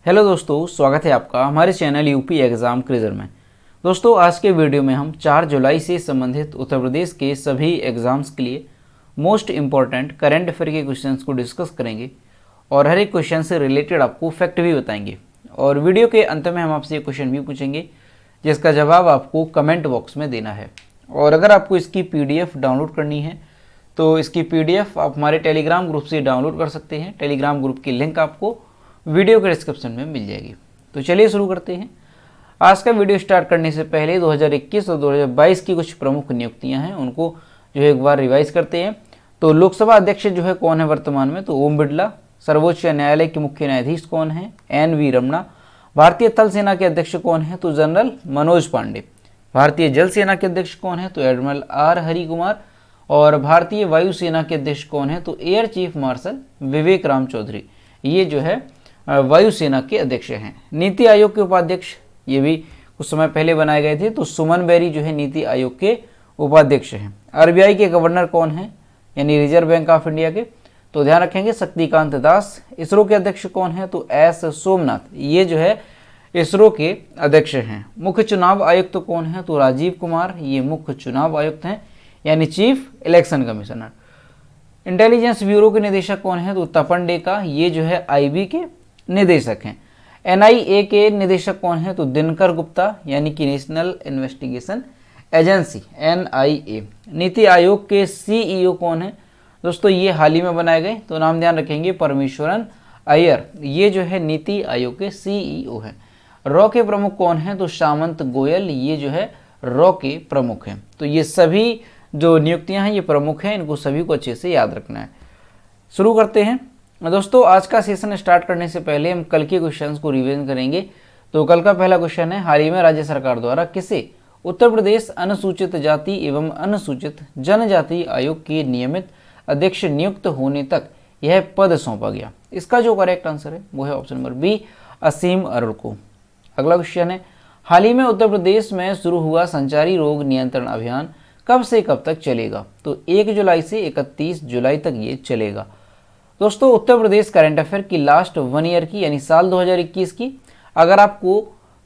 Hello दोस्तों, स्वागत है आपका हमारे चैनल यूपी एग्ज़ाम क्विज़र में। दोस्तों, आज के वीडियो में हम 4 जुलाई से संबंधित उत्तर प्रदेश के सभी एग्ज़ाम्स के लिए मोस्ट इम्पॉर्टेंट करंट अफेयर के क्वेश्चंस को डिस्कस करेंगे और हर एक क्वेश्चन से रिलेटेड आपको फैक्ट भी बताएंगे। और वीडियो के अंत में हम आपसे एक क्वेश्चन भी पूछेंगे जिसका जवाब आपको कमेंट बॉक्स में देना है। और अगर आपको इसकी PDF डाउनलोड करनी है तो इसकी PDF आप हमारे टेलीग्राम ग्रुप से डाउनलोड कर सकते हैं। टेलीग्राम ग्रुप की लिंक आपको वीडियो के डिस्क्रिप्शन में मिल जाएगी। तो चलिए शुरू करते हैं। आज का वीडियो स्टार्ट करने से पहले 2021 और 2022 की कुछ प्रमुख नियुक्तियां हैं, उनको जो है एक बार रिवाइज करते हैं। तो लोकसभा अध्यक्ष जो है कौन है वर्तमान में, तो ओम बिरला। सर्वोच्च न्यायालय के मुख्य न्यायाधीश कौन है, NV रमणा। भारतीय थल सेना के अध्यक्ष कौन है, तो जनरल मनोज पांडे। भारतीय जल सेना के अध्यक्ष कौन है, तो एडमिरल R हरि कुमार। और भारतीय वायुसेना के अध्यक्ष कौन है, तो एयर चीफ मार्शल विवेक राम चौधरी। ये जो है वायुसेना के अध्यक्ष हैं। नीति आयोग के उपाध्यक्ष ये भी कुछ समय पहले बनाए गए थे, तो सुमन बेरी जो है नीति आयोग के उपाध्यक्ष हैं। RBI के गवर्नर कौन है, यानी रिजर्व बैंक ऑफ इंडिया के, तो ध्यान रखेंगे शक्तिकांत दास। इसरो के अध्यक्ष कौन है, तो S सोमनाथ, ये जो है इसरो के अध्यक्ष हैं। मुख्य चुनाव आयुक्त तो कौन है, तो राजीव कुमार, ये मुख्य चुनाव आयुक्त हैं, यानी chief election commissioner. Intelligence bureau के निदेशक कौन है, तो तपन डेका, ये जो है IB के निदेशक हैं। NIA के निदेशक कौन है, तो दिनकर गुप्ता, यानी कि national investigation agency NIA। NITI Aayog के CEO कौन है, दोस्तों ये हाल ही में बनाए गए, तो नाम ध्यान रखेंगे परमेश्वरन अय्यर, ये जो है नीति आयोग के CEO हैं। रॉ के प्रमुख कौन है, तो सामंत गोयल, ये जो है रॉ के प्रमुख हैं। तो ये सभी जो नियुक्तियां हैं ये प्रमुख हैं, इनको सभी को अच्छे से याद रखना है। शुरू करते हैं दोस्तों। आज का सेशन स्टार्ट करने से पहले हम कल के क्वेश्चंस को रिवीजन करेंगे। तो कल का पहला क्वेश्चन है, हाल ही में राज्य सरकार द्वारा किसे उत्तर प्रदेश अनुसूचित जाति एवं अनुसूचित जनजाति आयोग के नियमित अध्यक्ष नियुक्त होने तक यह पद सौंपा गया। इसका जो करेक्ट आंसर है वो है ऑप्शन नंबर B, असीम अरुण को। अगला क्वेश्चन है, हाल ही में उत्तर प्रदेश में शुरू हुआ संचारी रोग नियंत्रण अभियान कब से कब तक चलेगा, तो 1 जुलाई से 31 जुलाई तक ये चलेगा। दोस्तों, उत्तर प्रदेश करंट अफेयर की लास्ट 1 ईयर की, यानी साल 2021 की अगर आपको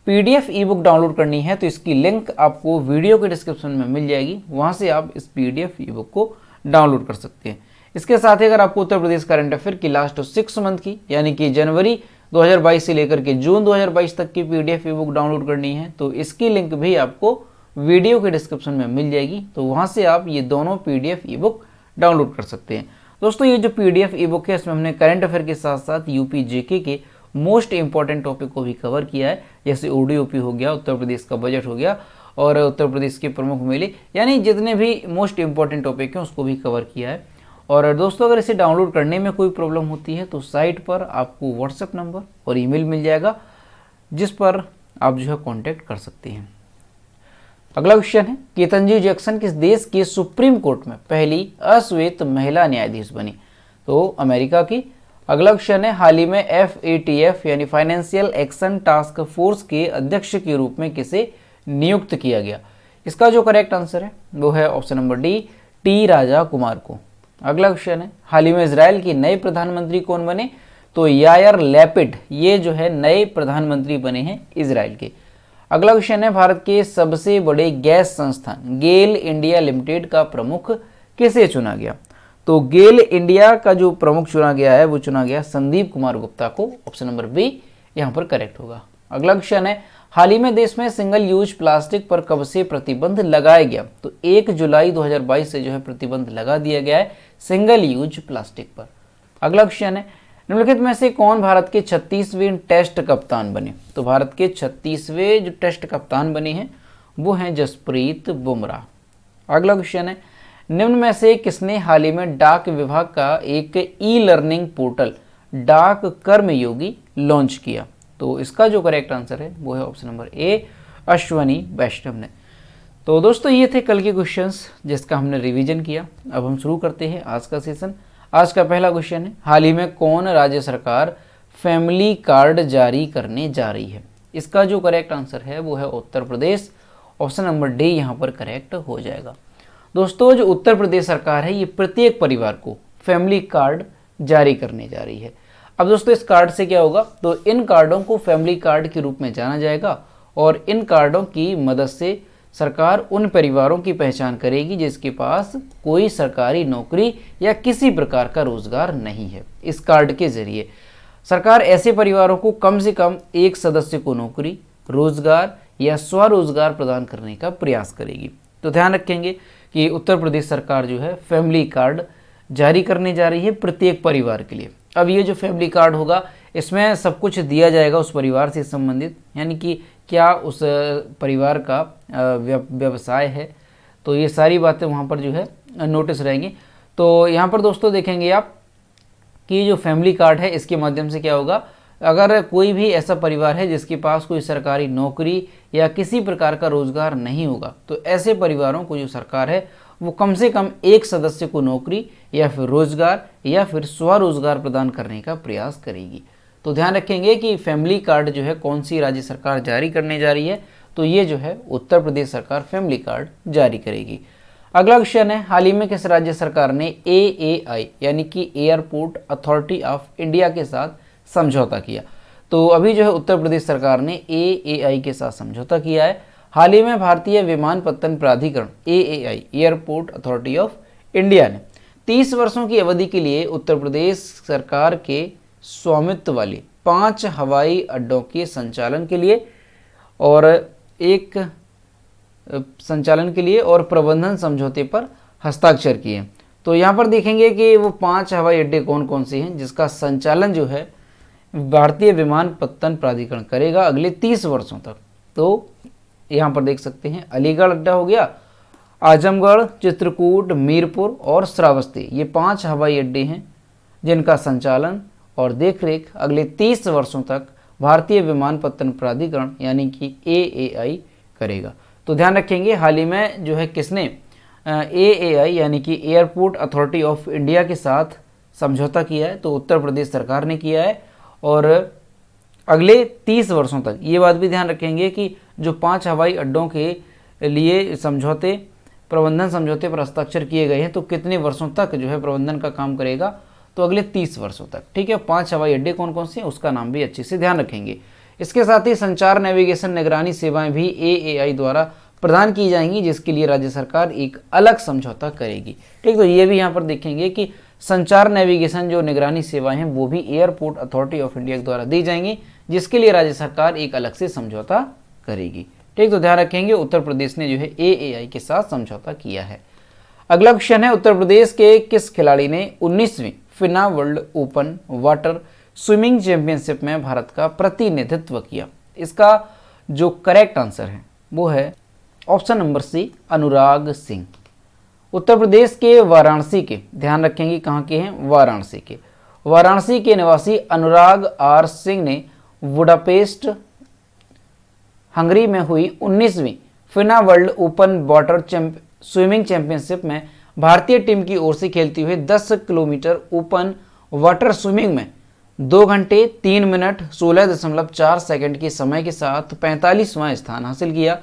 PDF ई-बुक डाउनलोड करनी है तो इसकी लिंक आपको वीडियो के डिस्क्रिप्शन में मिल जाएगी, वहां से आप इस PDF ई-बुक को डाउनलोड कर सकते हैं। इसके साथ ही अगर आपको उत्तर प्रदेश करंट अफेयर की लास्ट 6 मंथ की, यानी कि जनवरी 2022 से लेकर के जून 2022 तक की PDF ई-बुक डाउनलोड करनी है तो इसकी लिंक भी आपको वीडियो के डिस्क्रिप्शन में मिल जाएगी, तो वहां से आप ये दोनों PDF ई-बुक डाउनलोड कर सकते हैं। दोस्तों, ये जो PDF ई-बुक है इसमें हमने करंट अफेयर के साथ साथ UP GK के मोस्ट इंपॉर्टेंट टॉपिक को भी कवर किया है, जैसे ODOP हो गया, उत्तर प्रदेश का बजट हो गया और उत्तर प्रदेश के प्रमुख मेले, यानी जितने भी मोस्ट इंपॉर्टेंट टॉपिक हैं उसको भी कवर किया है। और दोस्तों, अगर इसे डाउनलोड करने में कोई प्रॉब्लम होती है तो साइट पर आपको WhatsApp नंबर और ईमेल मिल जाएगा, जिस पर आप जो है कॉन्टैक्ट कर सकते हैं। अगला क्वेश्चन है, केतनजी जैक्सन किस देश के सुप्रीम कोर्ट में पहली अश्वेत महिला न्यायाधीश बनी, तो अमेरिका की। अगला क्वेश्चन है, हाल ही में FATF यानी फाइनेंशियल एक्शन टास्क फोर्स के अध्यक्ष के रूप में किसे नियुक्त किया गया। इसका जो करेक्ट आंसर है वो है option number D, T Raja Kumar को। अगला क्वेश्चन है, हाल ही में इजराइल के नए प्रधानमंत्री कौन बने, तो यायर लैपिड, ये जो है नए प्रधानमंत्री बने हैं इजराइल के। अगला क्वेश्चन है, भारत के सबसे बड़े गैस संस्थान गेल इंडिया लिमिटेड का प्रमुख किसे चुना गया, तो गेल इंडिया का जो प्रमुख चुना गया है वो चुना गया संदीप कुमार गुप्ता को। ऑप्शन नंबर B यहाँ पर करेक्ट होगा। अगला क्वेश्चन है, हाल ही में देश में सिंगल यूज प्लास्टिक पर कब से प्रतिबंध लगाया गया, तो 1 जुलाई 2022 से जो है प्रतिबंध लगा दिया गया है सिंगल यूज प्लास्टिक पर। अगला क्वेश्चन है, निम्नलिखित में से कौन भारत के 36वें टेस्ट कप्तान बने, तो भारत के 36वें जो टेस्ट कप्तान बने हैं वो हैं जसप्रीत बुमराह। अगला क्वेश्चन है, निम्न में से किसने हाल ही में डाक विभाग का एक E-लर्निंग पोर्टल डाक कर्मयोगी लॉन्च किया, तो इसका जो करेक्ट आंसर है वो है ऑप्शन नंबर A, अश्वनी वैष्णव ने। तो दोस्तों, ये थे कल के क्वेश्चंस जिसका हमने रिवीजन किया। अब हम शुरू करते हैं आज का सेशन। आज का पहला क्वेश्चन है, हाल ही में कौन राज्य सरकार फैमिली कार्ड जारी करने जा रही है। इसका जो करेक्ट आंसर है वो है Uttar Pradesh. Option number D यहाँ पर करेक्ट हो जाएगा। दोस्तों, जो उत्तर प्रदेश सरकार है ये प्रत्येक परिवार को फैमिली कार्ड जारी करने जा रही है। अब दोस्तों इस कार्ड से क्या होगा, तो इन कार्डों को फैमिली कार्ड के रूप में जाना जाएगा और इन कार्डों की मदद से सरकार उन परिवारों की पहचान करेगी जिसके पास कोई सरकारी नौकरी या किसी प्रकार का रोजगार नहीं है। इस कार्ड के जरिए सरकार ऐसे परिवारों को कम से कम एक सदस्य को नौकरी, रोजगार या स्वरोजगार प्रदान करने का प्रयास करेगी। तो ध्यान रखेंगे कि उत्तर प्रदेश सरकार जो है फैमिली कार्ड जारी करने जा रही है प्रत्येक परिवार के लिए। अब ये जो फैमिली कार्ड होगा इसमें सब कुछ दिया जाएगा उस परिवार से संबंधित, यानी कि क्या उस परिवार का व्यवसाय है, तो ये सारी बातें वहाँ पर जो है नोटिस रहेंगी। तो यहाँ पर दोस्तों देखेंगे आप कि जो फैमिली कार्ड है इसके माध्यम से क्या होगा, अगर कोई भी ऐसा परिवार है जिसके पास कोई सरकारी नौकरी या किसी प्रकार का रोजगार नहीं होगा, तो ऐसे परिवारों को जो सरकार है वो कम से कम एक सदस्य को नौकरी या फिर रोजगार या फिर स्वरोजगार प्रदान करने का प्रयास करेगी। तो ध्यान रखेंगे कि फैमिली कार्ड जो है कौन सी राज्य सरकार जारी करने जा रही है, तो ये जो है उत्तर प्रदेश सरकार फैमिली कार्ड जारी करेगी। अगला क्वेश्चन है, हाल ही में किस राज्य सरकार ने AAI यानी कि एयरपोर्ट अथॉरिटी ऑफ इंडिया के साथ समझौता किया? तो अभी जो है उत्तर प्रदेश सरकार ने AAI के साथ समझौता किया है। हाल ही में भारतीय विमानपत्तन प्राधिकरण AAI airport authority of India ने 30 वर्षों की अवधि के लिए उत्तर प्रदेश सरकार के स्वामित्व वाले 5 हवाई अड्डों के संचालन के लिए और प्रबंधन समझौते पर हस्ताक्षर किए। तो यहाँ पर देखेंगे कि वो 5 हवाई अड्डे कौन कौन से हैं जिसका संचालन जो है भारतीय विमानपत्तन प्राधिकरण करेगा अगले 30 वर्षों तक। तो यहाँ पर देख सकते हैं अलीगढ़ अड्डा हो गया, आजमगढ़, चित्रकूट, मीरपुर और श्रावस्ती, ये 5 हवाई अड्डे हैं जिनका संचालन और देखरेख अगले 30 वर्षों तक भारतीय विमानपत्तन प्राधिकरण यानी कि AAI करेगा। तो ध्यान रखेंगे हाल ही में जो है किसने AAI यानी कि एयरपोर्ट अथॉरिटी ऑफ इंडिया के साथ समझौता किया है, तो उत्तर प्रदेश सरकार ने किया है और अगले 30 वर्षों तक। ये बात भी ध्यान रखेंगे कि जो 5 हवाई अड्डों के लिए प्रबंधन समझौते पर हस्ताक्षर किए गए हैं, तो कितने वर्षों तक जो है प्रबंधन का काम करेगा, तो अगले 30 वर्षों तक। ठीक है, 5 हवाई अड्डे कौन कौन से हैं उसका नाम भी अच्छे से ध्यान रखेंगे। इसके साथ ही संचार नेविगेशन निगरानी सेवाएं भी AAI द्वारा प्रदान की जाएंगी जिसके लिए राज्य सरकार एक अलग समझौता करेगी। ठीक, तो ये भी यहाँ पर देखेंगे कि संचार नेविगेशन जो निगरानी सेवाएं हैं वो भी एयरपोर्ट अथॉरिटी ऑफ इंडिया द्वारा दी जाएंगी जिसके लिए राज्य सरकार एक अलग से समझौता करेगी। ठीक, तो ध्यान रखेंगे उत्तर प्रदेश ने जो है AAI के साथ समझौता किया है। अगला क्वेश्चन है, उत्तर प्रदेश के किस खिलाड़ी ने 19वीं FINA world open water swimming championship में भारत का प्रतिनिधित्व किया? इसका जो करेक्ट आंसर है वो है option number C, Anurag Singh. Uttar Pradesh के वाराणसी के, ध्यान रखेंगे कहाँ के हैं, वाराणसी के निवासी अनुराग आर सिंह ने बुडापेस्ट हंगरी में हुई 19वीं FINA world open water swimming championship में भारतीय टीम की ओर से खेलते हुए 10 किलोमीटर ओपन वाटर स्विमिंग में 2 घंटे 3 मिनट 16.4 सेकंड के समय के साथ 45वां स्थान हासिल किया।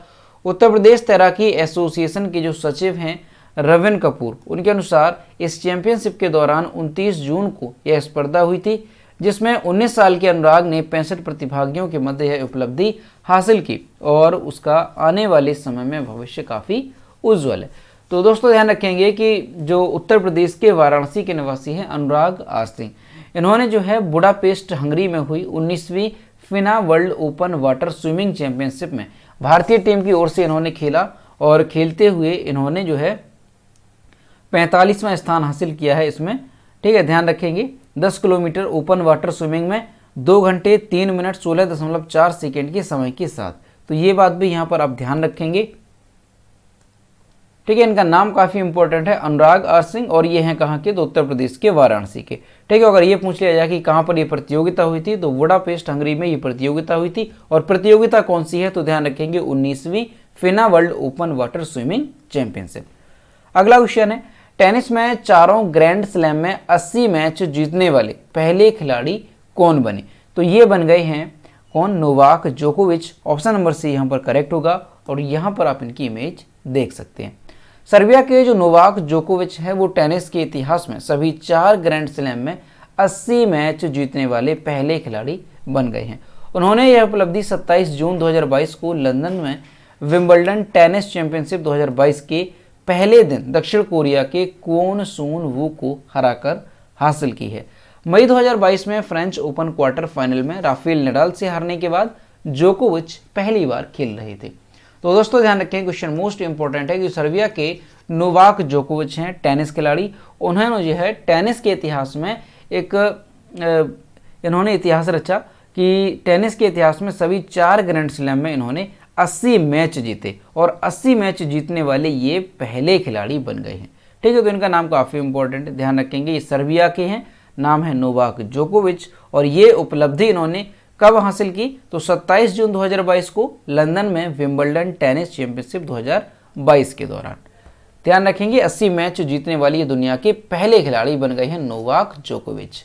उत्तर प्रदेश तैराकी एसोसिएशन के जो सचिव हैं रविन कपूर, उनके अनुसार इस चैंपियनशिप के दौरान 29 जून को यह स्पर्धा हुई थी जिसमें 19 साल के अनुराग ने 65 प्रतिभागियों के मध्य यह उपलब्धि हासिल की और उसका आने वाले समय में भविष्य काफ़ी उज्ज्वल है। तो दोस्तों ध्यान रखेंगे कि जो उत्तर प्रदेश के वाराणसी के निवासी हैं अनुराग आर सिंह, इन्होंने जो है बुडापेस्ट हंगरी में हुई 19वीं FINA world open water swimming championship में भारतीय टीम की ओर से इन्होंने खेला और खेलते हुए इन्होंने जो है 45वां स्थान हासिल किया है इसमें। ठीक है, ध्यान रखेंगे 10 किलोमीटर ओपन वाटर स्विमिंग में 2 घंटे 3 मिनट 16.4 सेकेंड के समय के साथ। तो ये बात भी यहाँ पर आप ध्यान रखेंगे। ठीक है, इनका नाम काफ़ी इंपॉर्टेंट है, अनुराग आर सिंह, और ये हैं कहाँ के, तो उत्तर प्रदेश के वाराणसी के। ठीक है, अगर ये पूछ लिया जाए कि कहाँ पर ये प्रतियोगिता हुई थी, तो बुडापेस्ट हंगरी में ये प्रतियोगिता हुई थी। और प्रतियोगिता कौन सी है, तो ध्यान रखेंगे 19वीं FINA world open water swimming championship. अगला क्वेश्चन है, टेनिस में चारों ग्रैंड स्लैम में 80 मैच जीतने वाले पहले खिलाड़ी कौन बने? तो ये बन गए हैं कौन, नोवाक जोकोविच। ऑप्शन नंबर सी यहाँ पर करेक्ट होगा और यहाँ पर आप इनकी इमेज देख सकते हैं। सर्बिया के जो नोवाक जोकोविच है वो टेनिस के इतिहास में सभी 4 ग्रैंड स्लैम में 80 मैच जीतने वाले पहले खिलाड़ी बन गए हैं। उन्होंने यह उपलब्धि 27 जून 2022 को लंदन में विंबलडन टेनिस चैंपियनशिप 2022 के पहले दिन दक्षिण कोरिया के क्वोन सून वू को हराकर हासिल की है। मई 2022 में फ्रेंच ओपन क्वार्टर फाइनल में राफेल नडाल से हारने के बाद जोकोविच पहली बार खेल रहे थे। तो दोस्तों ध्यान रखें, क्वेश्चन मोस्ट इंपॉर्टेंट है कि सर्बिया के नोवाक जोकोविच हैं टेनिस खिलाड़ी। उन्होंने जो है टेनिस के इतिहास में इन्होंने इतिहास रचा कि टेनिस के इतिहास में सभी 4 ग्रैंड स्लैम में इन्होंने 80 मैच जीते और 80 मैच जीतने वाले ये पहले खिलाड़ी बन गए हैं। ठीक है, तो इनका नाम काफ़ी इंपॉर्टेंट है, ध्यान रखेंगे। ये सर्बिया के हैं, नाम है नोवाक जोकोविच और ये उपलब्धि इन्होंने कब हासिल की? तो 27 जून 2022 को लंदन में विंबलडन टेनिस चैंपियनशिप 2022 के दौरान। ध्यान रखेंगे 80 मैच जीतने वाली ये दुनिया के पहले खिलाड़ी बन गए हैं नोवाक जोकोविच।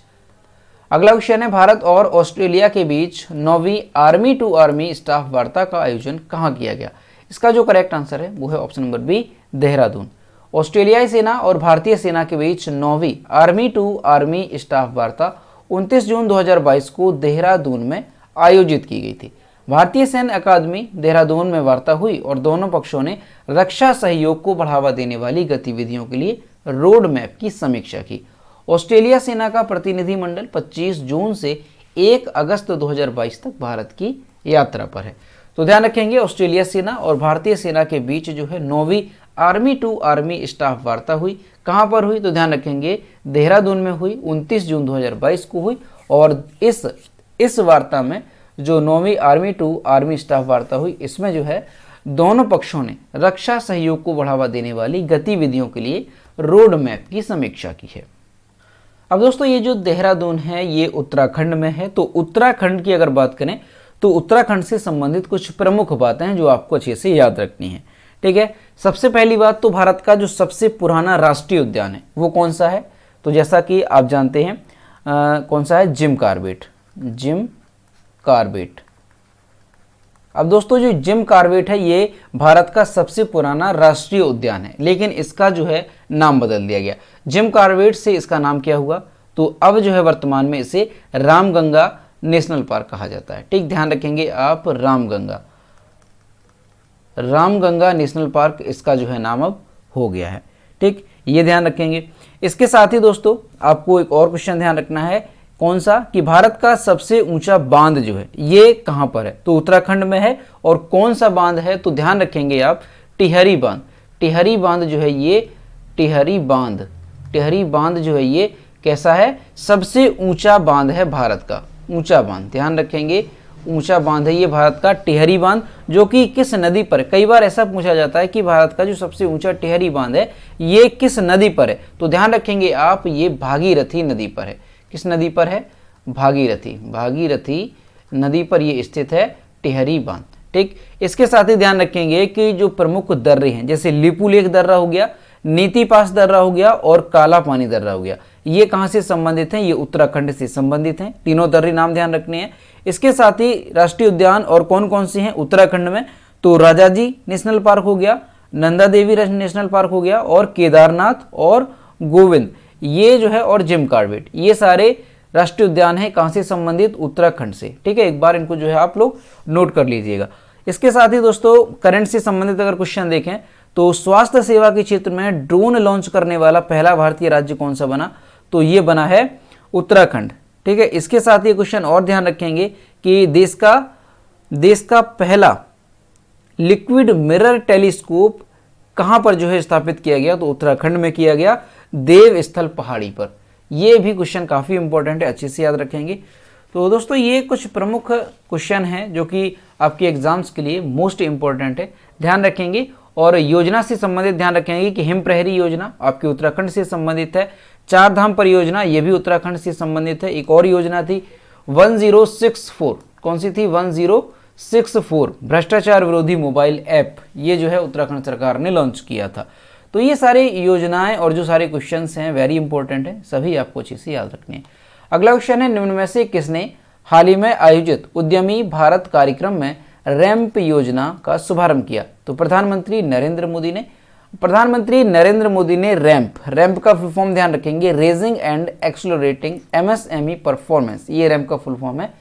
अगला क्वेश्चन है, भारत और ऑस्ट्रेलिया के बीच 9वीं आर्मी टू आर्मी स्टाफ वार्ता का आयोजन कहाँ किया गया? इसका जो करेक्ट आंसर है वो है ऑप्शन नंबर बी, देहरादून। ऑस्ट्रेलियाई सेना और भारतीय सेना के बीच 9वीं आर्मी टू आर्मी स्टाफ वार्ता 29 जून 2022 को देहरादून में आयोजित की गई थी। भारतीय सैन्य अकादमी देहरादून में वार्ता हुई और दोनों पक्षों ने रक्षा सहयोग को बढ़ावा देने वाली गतिविधियों के लिए रोड मैप की समीक्षा की। ऑस्ट्रेलिया सेना का प्रतिनिधिमंडल 25 जून से 1 अगस्त 2022 तक भारत की यात्रा पर है। तो ध्यान रखेंगे ऑस्ट्रेलिया सेना और भारतीय सेना के बीच जो है 9वीं आर्मी टू आर्मी स्टाफ वार्ता हुई। कहाँ पर हुई? तो ध्यान रखेंगे देहरादून में हुई, 29 जून 2022 को हुई। और इस वार्ता में जो 9वीं आर्मी टू आर्मी स्टाफ वार्ता हुई, इसमें जो है दोनों पक्षों ने रक्षा सहयोग को बढ़ावा देने वाली गतिविधियों के लिए रोड मैप की समीक्षा की है। अब दोस्तों ये जो देहरादून है ये उत्तराखंड में है। तो उत्तराखंड की अगर बात करें तो उत्तराखंड से संबंधित कुछ प्रमुख बातें हैं जो आपको अच्छे से याद रखनी है। ठीक है, सबसे पहली बात तो भारत का जो सबसे पुराना राष्ट्रीय उद्यान है वो कौन सा है? तो जैसा कि आप जानते हैं कौन सा है? Jim Corbett. Jim Corbett. अब दोस्तों जो जिम कॉर्बेट है ये भारत का सबसे पुराना राष्ट्रीय उद्यान है, लेकिन इसका जो है नाम बदल दिया गया। जिम कॉर्बेट से इसका नाम क्या हुआ? तो अब जो है वर्तमान में इसे रामगंगा नेशनल पार्क कहा जाता है। ठीक, ध्यान रखेंगे आप, रामगंगा नेशनल पार्क इसका जो है नाम अब हो गया है। ठीक, ये ध्यान रखेंगे। इसके साथ ही दोस्तों आपको एक और क्वेश्चन ध्यान रखना है, कौन सा? कि भारत का सबसे ऊंचा बांध जो है ये कहां पर है? तो उत्तराखंड में है। और कौन सा बांध है? तो ध्यान रखेंगे आप, टिहरी बांध। टिहरी बांध जो है ये टिहरी बांध जो है ये कैसा है? सबसे ऊंचा बांध है भारत का, ऊंचा बांध। ध्यान रखेंगे ऊंचा बांध है ये भारत का टिहरी बांध, जो कि किस नदी पर है? कई बार ऐसा पूछा जाता है कि भारत का जो सबसे ऊंचा टिहरी बांध है ये किस नदी पर है? तो ध्यान रखेंगे आप, ये भागीरथी नदी पर है। किस नदी पर है? भागीरथी नदी पर ये स्थित है टिहरी बांध। ठीक, इसके साथ ही ध्यान रखेंगे कि जो प्रमुख दर्रे हैं जैसे लिपुलेख दर्रा हो गया, नीति पास दर्रा हो गया और काला पानी दर्रा हो गया, ये कहाँ से संबंधित हैं? ये उत्तराखंड से संबंधित हैं। तीनों दर्रे नाम ध्यान रखने हैं। इसके साथ ही राष्ट्रीय उद्यान और कौन कौन से हैं उत्तराखंड में? तो राजाजी नेशनल पार्क हो गया, नंदा देवी नेशनल पार्क हो गया और केदारनाथ और गोविंद ये जो है और जिम कॉर्बेट, ये सारे राष्ट्रीय उद्यान है कहाँ से संबंधित? उत्तराखंड से। ठीक है, एक बार इनको जो है आप लोग नोट कर लीजिएगा। इसके साथ ही दोस्तों करंट से संबंधित अगर क्वेश्चन देखें तो स्वास्थ्य सेवा के क्षेत्र में ड्रोन लॉन्च करने वाला पहला भारतीय राज्य कौन सा बना? तो ये बना है उत्तराखंड। ठीक है, इसके साथ ये क्वेश्चन और ध्यान रखेंगे कि देश का पहला लिक्विड मिरर टेलीस्कोप कहां पर जो है स्थापित किया गया? तो उत्तराखंड में किया गया, देवस्थल पहाड़ी पर। ये भी क्वेश्चन काफी इंपॉर्टेंट है, अच्छे से याद रखेंगे। तो दोस्तों ये कुछ प्रमुख क्वेश्चन हैं जो कि आपके एग्जाम्स के लिए मोस्ट इंपॉर्टेंट है, ध्यान रखेंगे। और योजना से संबंधित ध्यान रखेंगे कि हिम प्रहरी योजना आपके उत्तराखंड से संबंधित है। 4 धाम परियोजना ये भी उत्तराखंड से संबंधित है। एक और योजना थी 1064, कौन सी थी? 1064 भ्रष्टाचार विरोधी मोबाइल ऐप, ये जो है उत्तराखंड सरकार ने लॉन्च किया था। तो ये सारे योजनाएं और जो सारे क्वेश्चंस हैं वेरी इंपॉर्टेंट हैं, सभी आपको अच्छे से याद रखने हैं। अगला क्वेश्चन है, निम्न में से किसने हाल ही में आयोजित उद्यमी भारत कार्यक्रम में रैंप योजना का शुभारंभ किया? तो प्रधानमंत्री नरेंद्र मोदी ने, प्रधानमंत्री नरेंद्र मोदी ने रैंप का फुल फॉर्म ध्यान रखेंगे, raising and accelerating MSME performance, ये रैंप का फुल फॉर्म है।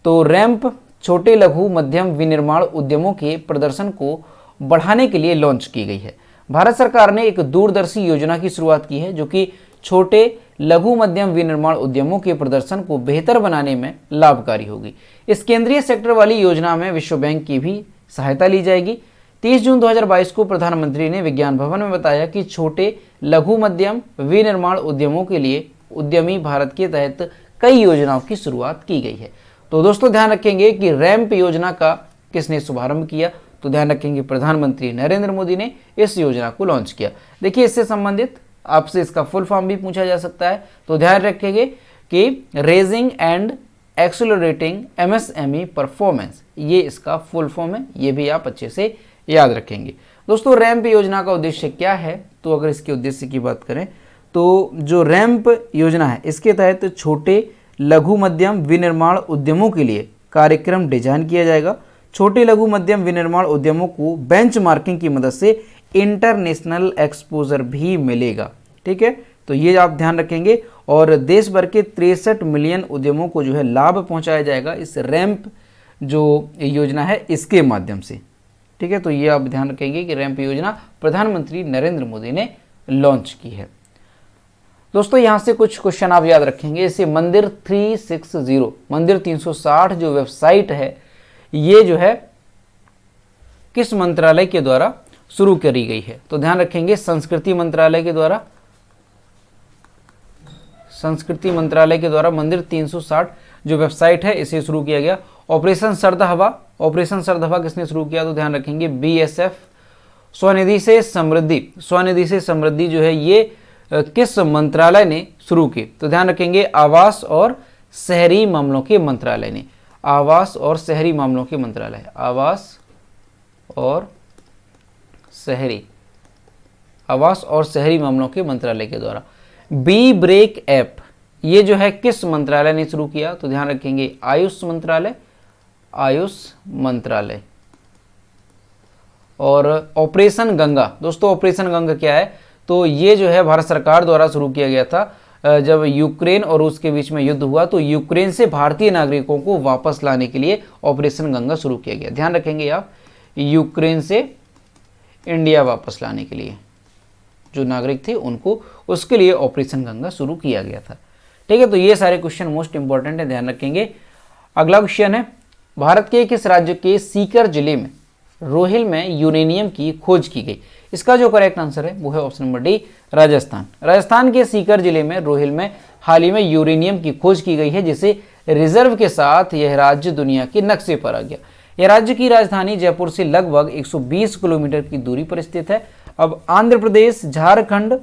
तो रैंप छोटे लघु मध्यम विनिर्माण उद्यमों के प्रदर्शन को बढ़ाने के लिए लॉन्च की गई है। भारत सरकार ने एक दूरदर्शी योजना की शुरुआत की है जो कि छोटे लघु मध्यम विनिर्माण उद्यमों के प्रदर्शन को बेहतर बनाने में लाभकारी होगी। इस केंद्रीय सेक्टर वाली योजना में विश्व बैंक की भी सहायता ली जाएगी। 30 जून 2022 को प्रधानमंत्री ने विज्ञान भवन में बताया कि छोटे लघु मध्यम विनिर्माण उद्यमों के लिए उद्यमी भारत के तहत कई योजनाओं की शुरुआत की गई है। तो दोस्तों ध्यान रखेंगे कि रैंप योजना का किसने शुभारंभ किया, तो ध्यान रखेंगे प्रधानमंत्री नरेंद्र मोदी ने इस योजना को लॉन्च किया। देखिए इससे संबंधित आपसे इसका फुल फॉर्म भी पूछा जा सकता है, तो ध्यान रखेंगे कि raising and accelerating MSME performance, ये इसका फुल फॉर्म है, ये भी आप अच्छे से याद रखेंगे। दोस्तों रैंप योजना का उद्देश्य क्या है, तो अगर इसके उद्देश्य की बात करें तो जो रैंप योजना है इसके तहत छोटे लघु मध्यम विनिर्माण उद्यमों के लिए कार्यक्रम डिजाइन किया जाएगा। छोटे लघु मध्यम विनिर्माण उद्यमों को बेंचमार्किंग की मदद से इंटरनेशनल एक्सपोजर भी मिलेगा। ठीक है, तो ये आप ध्यान रखेंगे। और देश भर के 63 मिलियन उद्यमों को जो है लाभ पहुंचाया जाएगा इस रैंप जो योजना है इसके माध्यम से। ठीक है, तो ये आप ध्यान रखेंगे कि रैंप योजना प्रधानमंत्री नरेंद्र मोदी ने लॉन्च की है। दोस्तों यहाँ से कुछ क्वेश्चन आप याद रखेंगे, जैसे मंदिर 360 मंदिर 360 जो वेबसाइट है ये जो है किस मंत्रालय के द्वारा शुरू करी गई है, तो ध्यान रखेंगे संस्कृति मंत्रालय के द्वारा। संस्कृति मंत्रालय के द्वारा मंदिर 360 जो वेबसाइट है इसे शुरू किया गया। ऑपरेशन सर्द हवा, ऑपरेशन सर्द हवा किसने शुरू किया, तो ध्यान रखेंगे बीएसएफ। स्वनिधि से समृद्धि, स्वनिधि से समृद्धि जो है ये किस मंत्रालय ने शुरू की, तो ध्यान रखेंगे आवास और शहरी मामलों के मंत्रालय ने, आवास और शहरी मामलों के मंत्रालय, आवास और शहरी, आवास और शहरी मामलों के मंत्रालय के द्वारा। बी ब्रेक ऐप ये जो है किस मंत्रालय ने शुरू किया, तो ध्यान रखेंगे आयुष मंत्रालय, आयुष मंत्रालय। और ऑपरेशन गंगा, दोस्तों ऑपरेशन गंगा क्या है, तो ये जो है भारत सरकार द्वारा शुरू किया गया था। जब यूक्रेन और रूस के बीच में युद्ध हुआ तो यूक्रेन से भारतीय नागरिकों को वापस लाने के लिए ऑपरेशन गंगा शुरू किया गया। ध्यान रखेंगे आप, यूक्रेन से इंडिया वापस लाने के लिए जो नागरिक थे उनको, उसके लिए ऑपरेशन गंगा शुरू किया गया था। ठीक है, तो ये सारे क्वेश्चन मोस्ट इंपॉर्टेंट है, ध्यान रखेंगे। अगला क्वेश्चन है, भारत के किस राज्य के सीकर जिले में रोहिल में यूरेनियम की खोज की गई, इसका जो करेक्ट आंसर है वो है option number D Rajasthan. Rajasthan के सीकर जिले में रोहिल में हाल ही में यूरेनियम की खोज की गई है, जिसे रिजर्व के साथ यह राज्य दुनिया के नक्शे पर आ गया। यह राज्य की राजधानी जयपुर से लगभग 120 किलोमीटर की दूरी पर स्थित है। अब आंध्र प्रदेश झारखंड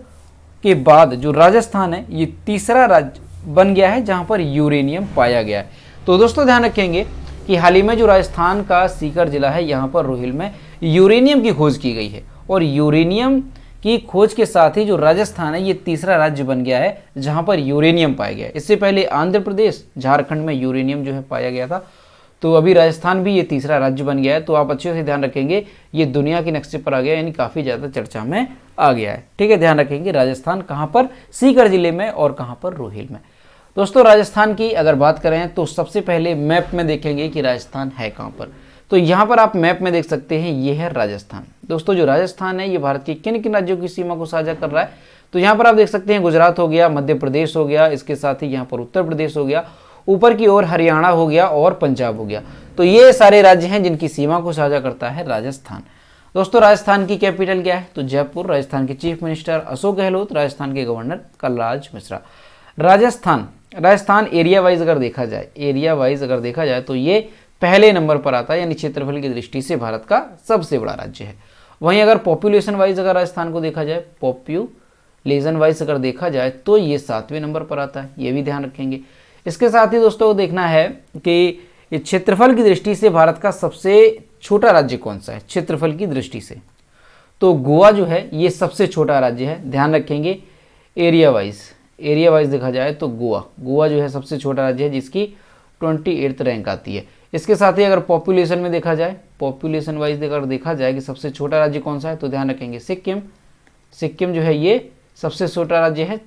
के बाद जो राजस्थान है ये तीसरा राज्य बन गया है जहां पर यूरेनियम पाया गया है। तो दोस्तों ध्यान रखेंगे कि हाल ही में जो राजस्थान का सीकर जिला है यहाँ पर रोहिल में यूरेनियम की खोज की गई है, और यूरेनियम की खोज के साथ ही जो राजस्थान है ये तीसरा राज्य बन गया है जहाँ पर यूरेनियम पाया गया है। इससे पहले आंध्र प्रदेश झारखंड में यूरेनियम जो है पाया गया था, तो अभी राजस्थान भी ये तीसरा राज्य बन गया है। तो आप अच्छे से ध्यान रखेंगे ये दुनिया के नक्शे पर आ गया, यानी काफ़ी ज़्यादा चर्चा में आ गया है। ठीक है, ध्यान रखेंगे राजस्थान कहाँ पर, सीकर जिले में, और कहाँ पर, रोहिल में। दोस्तों राजस्थान की अगर बात करें तो सबसे पहले मैप में देखेंगे कि राजस्थान है कहाँ पर। तो यहाँ पर आप मैप में देख सकते हैं ये है राजस्थान। दोस्तों जो राजस्थान है ये भारत के किन किन राज्यों की सीमा को साझा कर रहा है, तो यहाँ पर आप देख सकते हैं गुजरात हो गया, मध्य प्रदेश हो गया, इसके साथ ही यहाँ पर उत्तर प्रदेश हो गया, ऊपर की ओर हरियाणा हो गया और पंजाब हो गया। तो ये सारे राज्य हैं जिनकी सीमा को साझा करता है राजस्थान। दोस्तों राजस्थान की कैपिटल क्या है, तो जयपुर। राजस्थान के चीफ मिनिस्टर अशोक गहलोत, राजस्थान के governor Kalraj Mishra. Rajasthan area wise अगर देखा जाए, एरिया वाइज अगर देखा जाए तो ये पहले नंबर पर आता है, यानी क्षेत्रफल की दृष्टि से भारत का सबसे बड़ा राज्य है। वहीं अगर पॉपुलेशन वाइज अगर राजस्थान को देखा जाए, पॉपुलेशन वाइज अगर देखा जाए तो ये 7वें नंबर पर आता है, ये भी ध्यान रखेंगे। इसके साथ ही दोस्तों देखना है कि क्षेत्रफल की दृष्टि से भारत का सबसे छोटा राज्य कौन सा है क्षेत्रफल की दृष्टि से, तो गोवा जो है ये सबसे छोटा राज्य है, ध्यान रखेंगे। एरिया वाइज देखा जाए तो गोवा जो है सबसे छोटा राज्य है जिसकी 28th रैंक आती है। इसके साथ ही अगर पॉपुलेशन में देखा जाए, पॉपुलेशन वाइज अगर देखा जाए कि सबसे छोटा राज्य कौन सा है, तो ध्यान रखेंगे सिक्किम, सिक्किम जो है ये सबसे छोटा राज्य है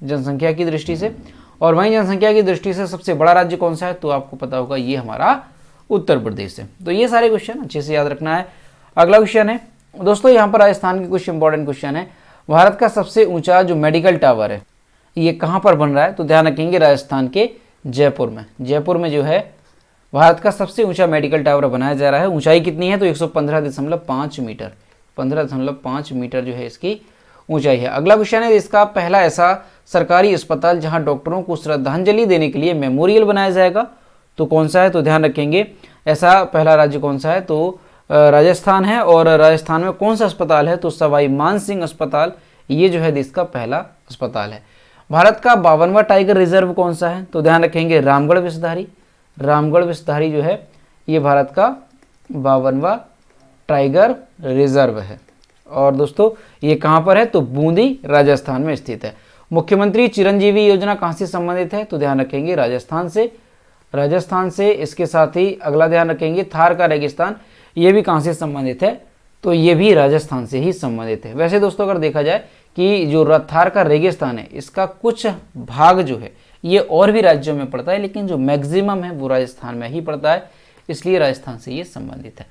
जनसंख्या की दृष्टि से, और वहीं जनसंख्या की दृष्टि से सबसे बड़ा राज्य कौन सा है, तो आपको पता होगा ये हमारा उत्तर प्रदेश है। तो ये सारे क्वेश्चन अच्छे से याद रखना है। अगला क्वेश्चन है दोस्तों, यहाँ पर राजस्थान के कुछ इंपॉर्टेंट क्वेश्चन है। भारत का सबसे ऊंचा जो मेडिकल टावर है ये कहाँ पर बन रहा है, तो ध्यान रखेंगे राजस्थान के जयपुर में। जयपुर में जो है भारत का सबसे ऊंचा मेडिकल टावर बनाया जा रहा है। ऊंचाई कितनी है, तो 115.5 मीटर, 15.5 मीटर जो है इसकी ऊंचाई है। अगला क्वेश्चन है, इसका पहला ऐसा सरकारी अस्पताल जहां डॉक्टरों को श्रद्धांजलि देने के लिए मेमोरियल बनाया जाएगा, तो कौन सा है, तो ध्यान रखेंगे ऐसा पहला राज्य कौन सा है, तो राजस्थान है। और राजस्थान में कौन सा अस्पताल है, तो सवाई मानसिंह अस्पताल, ये जो है देश का पहला अस्पताल है। भारत का 52वां टाइगर रिजर्व कौन सा है, तो ध्यान रखेंगे रामगढ़ विषधारी। रामगढ़ विषधारी जो है ये भारत का 52वां टाइगर रिजर्व है। और दोस्तों ये कहाँ पर है, तो बूंदी राजस्थान में स्थित है। मुख्यमंत्री चिरंजीवी योजना कहाँ से संबंधित है, तो ध्यान रखेंगे राजस्थान से। राजस्थान से इसके साथ ही अगला ध्यान रखेंगे थार का रेगिस्तान, ये भी कहाँ से संबंधित है, तो ये भी राजस्थान से ही संबंधित है। वैसे दोस्तों अगर देखा जाए कि जो थार का रेगिस्तान है इसका कुछ भाग जो है ये और भी राज्यों में पड़ता है, लेकिन जो मैक्सिमम है वो राजस्थान में ही पड़ता है, इसलिए राजस्थान से ये संबंधित है।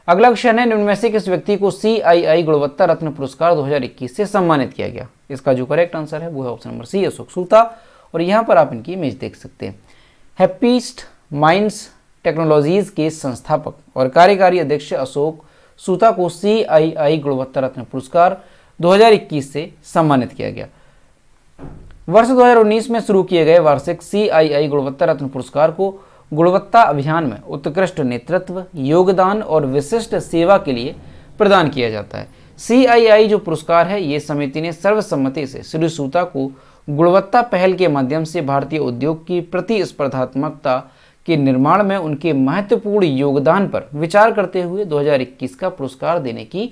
अगला क्वेश्चन है, निम्न में से किस व्यक्ति को CII गुणवत्ता रत्न पुरस्कार 2021 से सम्मानित किया गया। इसका जो करेक्ट आंसर है वो है ऑप्शन नंबर सी, अशोक सूता। और यहाँ पर आप इनकी इमेज देख सकते हैं। हैप्पीस्ट माइंड्स टेक्नोलॉजीज के संस्थापक और कार्यकारी अध्यक्ष अशोक सूता को CII गुणवत्ता रत्न पुरस्कार 2021 से सम्मानित किया गया। वर्ष 2019 में शुरू किए गए वार्षिक CII गुणवत्ता रत्न पुरस्कार को गुणवत्ता अभियान में उत्कृष्ट नेतृत्व, योगदान और विशिष्ट सेवा के लिए प्रदान किया जाता है। CII जो पुरस्कार है ये समिति ने सर्वसम्मति से श्री सूता को गुणवत्ता पहल के माध्यम से भारतीय उद्योग की प्रतिस्पर्धात्मकता के निर्माण में उनके महत्वपूर्ण योगदान पर विचार करते हुए 2021 का पुरस्कार देने की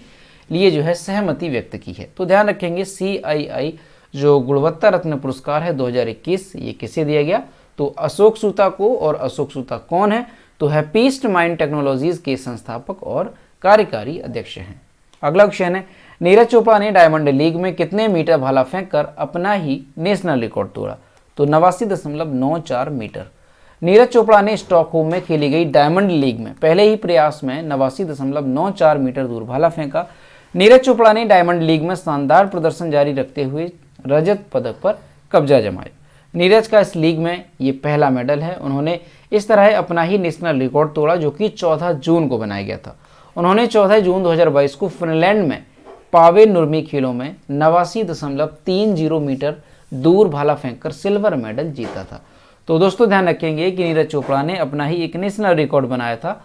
लिए जो है सहमति व्यक्त की है। तो ध्यान रखेंगे CII जो गुणवत्ता रत्न पुरस्कार है 2021 ये किसे दिया गया, तो अशोक सूता को। और अशोक सूता कौन है, तो हैप्पीस्ट माइंड टेक्नोलॉजीज के संस्थापक और कार्यकारी अध्यक्ष हैं। अगला क्वेश्चन है, नीरज चोपड़ा ने डायमंड लीग में कितने मीटर भाला फेंक कर अपना ही नेशनल रिकॉर्ड तोड़ा, तो 89.94 मीटर। नीरज चोपड़ा ने स्टॉकहोम में खेली गई डायमंड लीग में पहले ही प्रयास में 89.94 मीटर दूर भाला फेंका। नीरज चोपड़ा ने डायमंड लीग में शानदार प्रदर्शन जारी रखते हुए रजत पदक पर कब्जा जमाया। नीरज का इस लीग में ये पहला मेडल है। उन्होंने इस तरह अपना ही नेशनल रिकॉर्ड तोड़ा जो कि 14 जून को बनाया गया था। उन्होंने 14 जून 2022 को फिनलैंड में पावे नुर्मी खेलों में 89.30 मीटर दूर भाला फेंककर सिल्वर मेडल जीता था। तो दोस्तों ध्यान रखेंगे कि नीरज चोपड़ा ने अपना ही एक नेशनल रिकॉर्ड बनाया था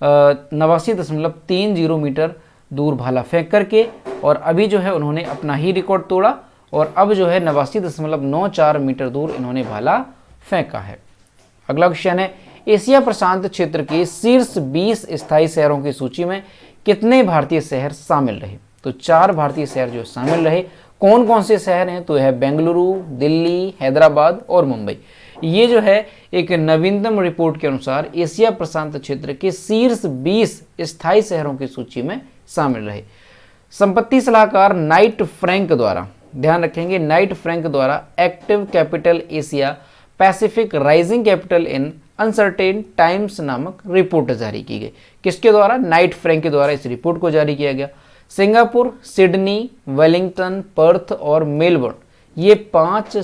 89.30 मीटर दूर भाला फेंक करके, और अभी जो है उन्होंने अपना ही रिकॉर्ड तोड़ा और अब जो है 89.94 मीटर दूर इन्होंने भाला फेंका है। अगला क्वेश्चन है, एशिया प्रशांत क्षेत्र के शीर्ष 20 स्थायी शहरों की सूची में कितने भारतीय शहर शामिल रहे, तो 4 भारतीय शहर जो शामिल रहे। कौन कौन से शहर हैं, तो है बेंगलुरु, दिल्ली, हैदराबाद और मुंबई। ये जो है एक नवीनतम रिपोर्ट के अनुसार एशिया प्रशांत क्षेत्र के शीर्ष 20 स्थायी शहरों की सूची में शामिल रहे। संपत्ति सलाहकार नाइट फ्रैंक द्वारा, ध्यान रखेंगे नाइट फ्रैंक द्वारा active capital Asia Pacific rising capital in uncertain times नामक रिपोर्ट जारी की गई। किसके द्वारा, नाइट फ्रैंक के द्वारा इस रिपोर्ट को जारी किया गया। सिंगापुर, सिडनी, वेलिंगटन, पर्थ और मेलबर्न ये 5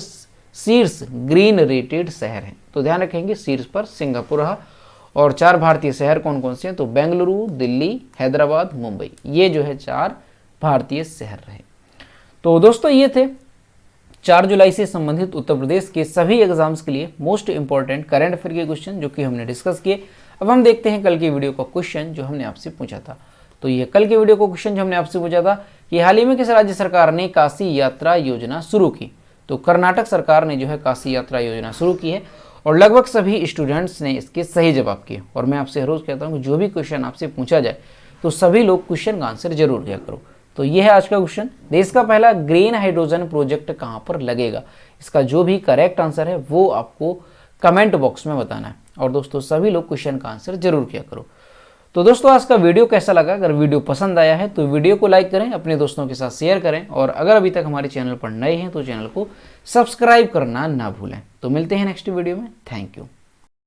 शीर्ष ग्रीन रेटेड शहर हैं। तो ध्यान रखेंगे शीर्ष पर सिंगापुर रहा। और 4 भारतीय शहर कौन कौन से हैं, तो बेंगलुरु, दिल्ली, हैदराबाद, मुंबई, ये जो है 4 भारतीय शहर रहे। तो दोस्तों ये थे 4 जुलाई से संबंधित उत्तर प्रदेश के सभी एग्जाम्स के लिए मोस्ट इंपॉर्टेंट करंट अफेयर के क्वेश्चन जो कि हमने डिस्कस किए। अब हम देखते हैं कल की वीडियो का क्वेश्चन जो हमने आपसे पूछा था। तो ये कल के वीडियो का क्वेश्चन जो हमने आपसे पूछा था कि हाल ही में किस राज्य सरकार ने काशी यात्रा योजना शुरू की, तो कर्नाटक सरकार ने जो है काशी यात्रा योजना शुरू की है और लगभग सभी स्टूडेंट्स ने इसके सही जवाब किए। और मैं आपसे हर रोज कहता हूँ कि जो भी क्वेश्चन आपसे पूछा जाए तो सभी लोग क्वेश्चन का आंसर जरूर किया करो। तो ये है आज का क्वेश्चन, देश का पहला ग्रीन हाइड्रोजन प्रोजेक्ट कहाँ पर लगेगा। इसका जो भी करेक्ट आंसर है वो आपको कमेंट बॉक्स में बताना है। और दोस्तों सभी लोग क्वेश्चन का आंसर जरूर किया करो। तो दोस्तों आज का वीडियो कैसा लगा? अगर वीडियो पसंद आया है तो वीडियो को लाइक करें, अपने दोस्तों के साथ शेयर करें, और अगर अभी तक हमारे चैनल पर नए हैं तो चैनल को सब्सक्राइब करना ना भूलें। तो मिलते हैं नेक्स्ट वीडियो में। Thank you.